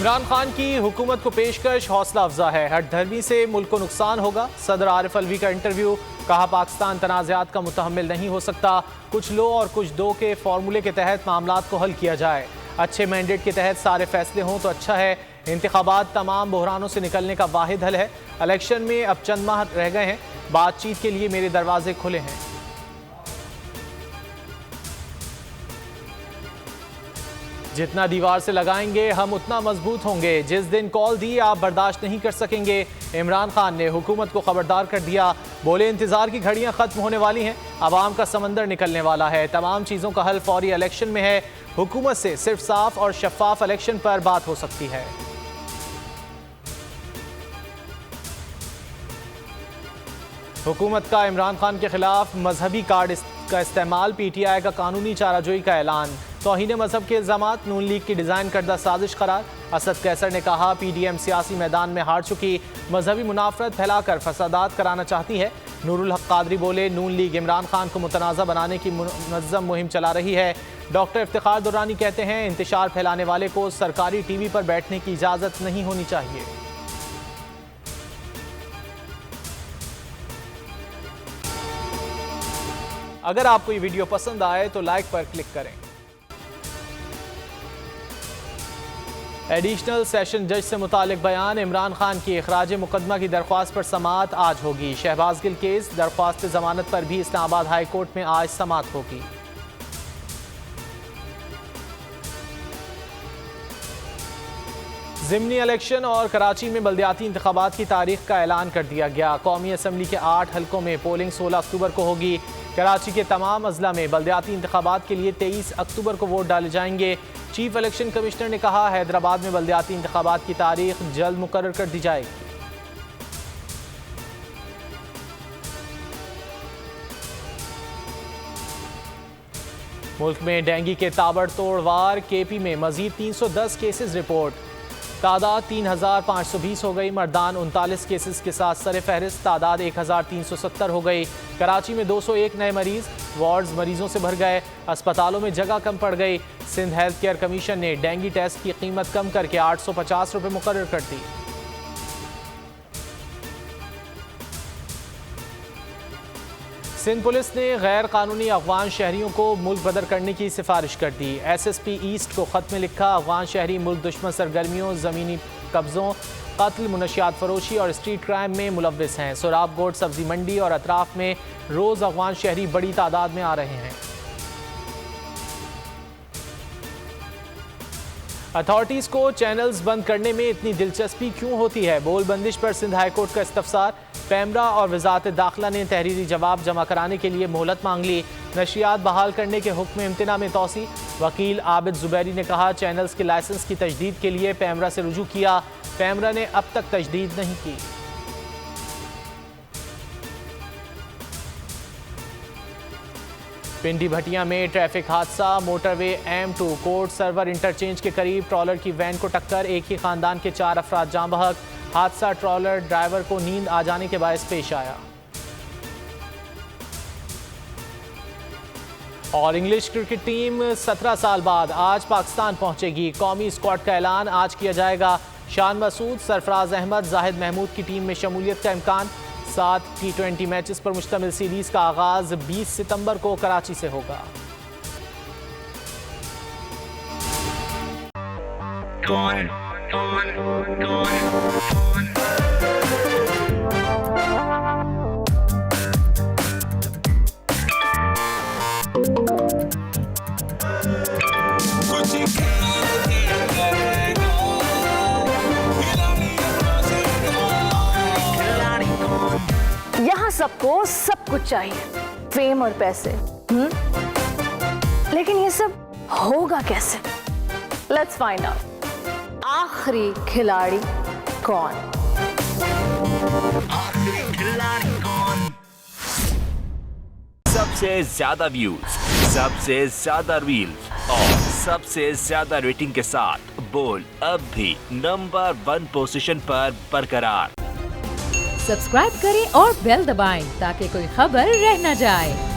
इमरान खान की हुकूमत को पेशकश हौसला अफजा है। हठधर्मी से मुल्क को नुकसान होगा। सदर आरिफ अलवी का इंटरव्यू, कहा पाकिस्तान तनाज़ात का मुतहम्मिल नहीं हो सकता। कुछ लो और कुछ दो के फॉर्मूले के तहत मामलात को हल किया जाए। अच्छे मैंडेट के तहत सारे फैसले हों तो अच्छा है। इंतखाबात तमाम बहरानों से निकलने का वाहिद हल है। इलेक्शन में अब चंद माह रह गए हैं। बातचीत के लिए मेरे दरवाजे खुले हैं। जितना दीवार से लगाएंगे हम उतना मजबूत होंगे। जिस दिन कॉल दी आप बर्दाश्त नहीं कर सकेंगे। इमरान खान ने हुकूमत को खबरदार कर दिया। बोले इंतजार की घड़ियां खत्म होने वाली हैं। अवाम का समंदर निकलने वाला है। तमाम चीज़ों का हल फौरी इलेक्शन में है। हुकूमत से सिर्फ साफ और शफाफ इलेक्शन पर बात हो सकती है। हुकूमत का इमरान खान के खिलाफ मजहबी कार्ड का इस्तेमाल, PTI का कानूनी चाराजोई का ऐलान। तौहीन मजहब के इल्जामात नून लीग की डिज़ाइन करदा साजिश करार। असद कैसर ने कहा PDM सियासी मैदान में हार चुकी, मजहबी मुनाफरत फैलाकर फसादात कराना चाहती है। नूरुल हक कादरी बोले नून लीग इमरान खान को मुतनाज़ा बनाने की मुनज़्ज़म मुहिम चला रही है। डॉक्टर इफ्तिखार दुर्रानी कहते हैं इंतशार फैलाने वाले को सरकारी TV पर बैठने की इजाज़त नहीं होनी चाहिए। अगर आपको ये वीडियो पसंद आए तो लाइक पर क्लिक करें। एडिशनल सेशन जज से मुतालिक बयान, इमरान खान की इखराज मुकदमा की दरख्वास्त पर समाअत आज होगी। शहबाज गिल केस, दरख्वास्त जमानत पर भी इस्लामाबाद हाई कोर्ट में आज समाअत होगी। ज़िमनी इलेक्शन और कराची में बल्दियाती इंतखाबात की तारीख का ऐलान कर दिया गया। कौमी असम्बली के 8 हलकों में पोलिंग 16 अक्टूबर को होगी। कराची के तमाम अजला में बल्दियाती इंतखाबात के लिए 23 अक्टूबर को वोट डाले जाएंगे। चीफ इलेक्शन कमिश्नर ने कहा हैदराबाद में बल्दियाती इंतखाबात की तारीख जल्द मुकर्रर कर दी जाएगी। मुल्क में डेंगू के ताबड़तोड़ वार, KP में मजीद 310 केसेस रिपोर्ट। तादाद 3520 हो गई। मर्दान 39 केसेस के साथ सर फहरिस्त, तादाद 1370 हो गई। कराची में 201 नए मरीज, वार्ड्स मरीजों से भर गए। अस्पतालों में जगह कम पड़ गई। सिंध हेल्थ केयर कमीशन ने डेंगू टेस्ट की कीमत कम करके 850 रुपये मुकर्रर कर दी। सिंध पुलिस ने गैर कानूनी अफगान शहरियों को मुल्क बदर करने की सिफारिश कर दी। SSP ईस्ट को खत में लिखा, अफगान शहरी मुल्क दुश्मन सरगर्मियों, ज़मीनी कब्ज़ों, कत्ल, मुनशियात फरोशी और स्ट्रीट क्राइम में मुलव्विस हैं। सोराब गोट, सब्जी मंडी और अतराफ में रोज़ अफगान शहरी बड़ी तादाद में आ रहे हैं। अथॉरिटीज़ को चैनल्स बंद करने में इतनी दिलचस्पी क्यों होती है? बोल बंदिश पर सिंध हाई कोर्ट का इस्तफसार। पैमरा और वजारत दाखिला ने तहरीरी जवाब जमा कराने के लिए मोहलत मांग ली। नशियात बहाल करने के हुक्म इम्तना में तोसी। वकील आबिद जुबैरी ने कहा चैनल्स के लाइसेंस की तजदीद के लिए पैमरा से रुजू किया। पैमरा ने अब तक तजदीद नहीं की। पिंडी भटिया में ट्रैफिक हादसा, motorway M2 court server interchange के करीब ट्रॉलर की वैन को टक्कर, एक ही खानदान के 4 अफराद जाँ बहक। हादसा ट्रॉलर ड्राइवर को नींद आ जाने के बायस पेश आया। और इंग्लिश क्रिकेट टीम 17 साल बाद आज पाकिस्तान पहुंचेगी। कौमी स्क्वाड का ऐलान आज किया जाएगा। शान मसूद, सरफराज अहमद, जाहिद महमूद की टीम में शमूलियत का इम्कान। 7 T20 मैचेस पर मुश्तमिल सीरीज का आगाज 20 सितंबर को कराची से होगा। यहाँ सबको सब कुछ चाहिए, फेम और पैसे। लेकिन ये सब होगा कैसे? Let's find out. आखिरी खिलाड़ी कौन? सबसे ज्यादा व्यूज, सबसे ज्यादा रील्स और सबसे ज्यादा रेटिंग के साथ बोल अब भी नंबर 1 पोजीशन पर बरकरार। सब्सक्राइब करें और बेल दबाएं ताकि कोई खबर रह न जाए।